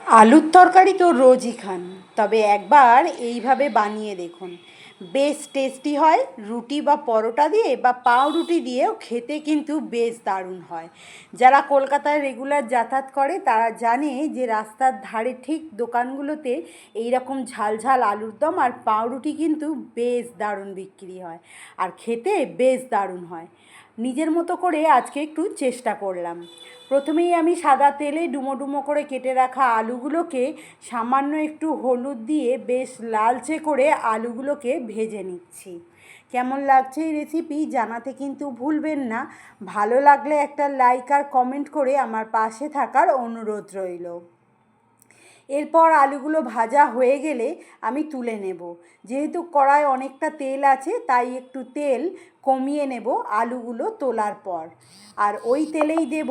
আলুর তরকারি তো রোজই খান, তবে একবার এইভাবে বানিয়ে দেখুন, বেশ টেস্টি হয়। রুটি বা পরোটা দিয়ে বা পাউরুটি দিয়েও খেতে কিন্তু বেশ দারুণ হয়। যারা কলকাতায় রেগুলার যাতায়াত করে তারা জানে যে রাস্তার ধারে ঠিক দোকানগুলোতে এই রকম ঝাল ঝাল আলুর দম আর পাউরুটি কিন্তু বেশ দারুণ বিক্রি হয়, আর খেতে বেশ দারুণ হয়। নিজের মতো করে আজকে একটু চেষ্টা করলাম। প্রথমেই আমি সাদা তেলে ডুমো ডুমো করে কেটে রাখা আলুগুলোকে সামান্য একটু হলুদ দিয়ে বেশ লালচে করে আলুগুলোকে ভেজে নিচ্ছি। কেমন লাগছে এই রেসিপি জানাতে কিন্তু ভুলবেন না। ভালো লাগলে একটা লাইক আর কমেন্ট করে আমার পাশে থাকার অনুরোধ রইল। এরপর আলুগুলো ভাজা হয়ে গেলে আমি তুলে নেব। যেহেতু কড়ায় অনেকটা তেল আছে তাই একটু তেল কমিয়ে নেব আলুগুলো তোলার পর। আর ওই তেলেই দেব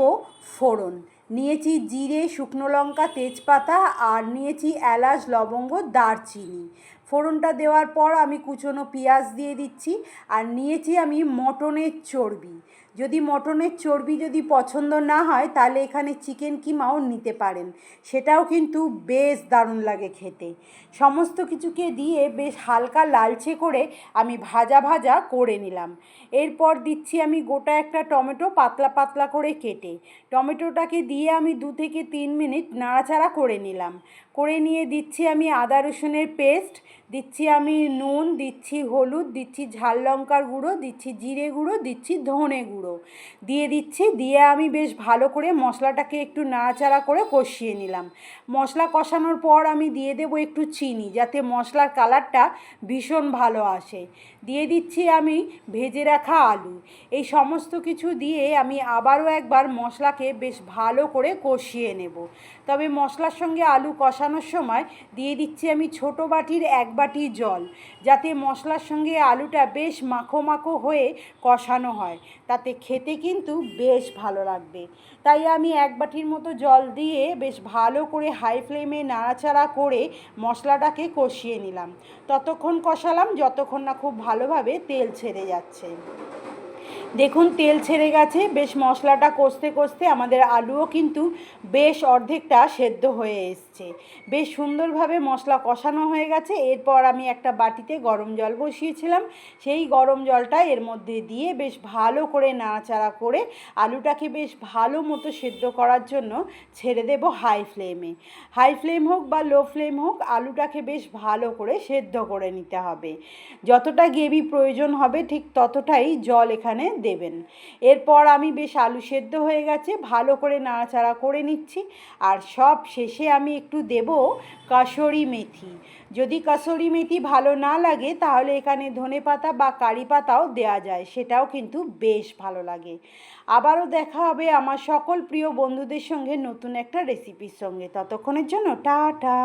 ফোড়ন। নিয়েছি জিরে, শুকনো লঙ্কা, তেজপাতা, আর নিয়েছি এলাচ, লবঙ্গ, দারচিনি। ফোড়নটা দেওয়ার পর আমি কুচনো পেঁয়াজ দিয়ে দিচ্ছি। আর নিয়েছি আমি মটনের চর্বি। যদি মটনের চর্বি যদি পছন্দ না হয় তাহলে এখানে চিকেন কিমাও নিতে পারেন, সেটাও কিন্তু বেশ দারুণ লাগে খেতে। সমস্ত কিছুকে দিয়ে বেশ হালকা লালচে করে আমি ভাজা ভাজা করে নিলাম। এরপর দিচ্ছি আমি গোটা একটা টমেটো পাতলা পাতলা করে কেটে। টমেটোটাকে দিয়ে আমি 2 থেকে 3 মিনিট নাড়াচাড়া করে নিলাম। করে নিয়ে দিচ্ছি আমি আদা রসুনের পেস্ট, দিচ্ছি আমি নুন, দিচ্ছি হলুদ, দিচ্ছি ঝাল লঙ্কার গুঁড়ো, দিচ্ছি জিরে গুঁড়ো, দিচ্ছি ধনে গুঁড়ো দিয়ে আমি বেশ ভালো করে মশলাটাকে একটু নাড়াচাড়া করে কষিয়ে নিলাম। মশলা কষানোর পর আমি দিয়ে দেবো একটু চিনি, যাতে মশলার কালারটা ভীষণ ভালো আসে। দিয়ে দিচ্ছি আমি ভেজে রাখা আলু। এই সমস্ত কিছু দিয়ে আমি আবারও একবার মশলাকে বেশ ভালো করে কষিয়ে নেব। তবে মশলার সঙ্গে আলু কষানোর সময় দিয়ে দিচ্ছি আমি ছোটো বাটির 1 বাটি জল, যাতে মশলার সঙ্গে আলুটা বেশ মাখো মাখো হয়ে কষানো হয়, তাতে খেতে কিন্তু বেশ ভালো লাগবে। তাই আমি 1 বাটির মতো জল দিয়ে বেশ ভালো করে হাই ফ্লেমে নাড়াচাড়া করে মশলাটাকে কষিয়ে নিলাম। ততক্ষণ কষালাম যতক্ষণ না খুব ভালোভাবে তেল ছেড়ে যাচ্ছে। দেখুন তেল ছেড়ে গেছে, বেশ মশলাটা কষতে কষতে আমাদের আলুও কিন্তু বেশ অর্ধেকটা সেদ্ধ হয়ে এসছে। বেশ সুন্দরভাবে মশলা কষানো হয়ে গেছে। এরপর আমি একটা বাটিতে গরম জল বসিয়েছিলাম, সেই গরম জলটা এর মধ্যে দিয়ে বেশ ভালো করে নাড়াচাড়া করে আলুটাকে বেশ ভালো মতো সেদ্ধ করার জন্য ছেড়ে দেব হাই ফ্লেমে। হাই ফ্লেম হোক বা লো ফ্লেম হোক, আলুটাকে বেশ ভালো করে সেদ্ধ করে নিতে হবে। যতটা গ্রেভি প্রয়োজন হবে ঠিক ততটাই জল এখানে দেবেন। এরপর আমি বেশ আলু সেদ্ধ হয়ে গেছে, ভালো করে নাড়াচাড়া করে নিচ্ছি। আর সব শেষে আমি একটু দেব কাসুরি মেথি। যদি কাসুরি মেথি ভালো না লাগে তাহলে এখানে ধনেপাতা বা কারি পাতাও দেওয়া যায়, সেটাও কিন্তু বেশ ভালো লাগে। আবারও দেখা হবে আমার সকল প্রিয় বন্ধুদের সঙ্গে নতুন একটা রেসিপির সঙ্গে। ততক্ষণের জন্য টাটা।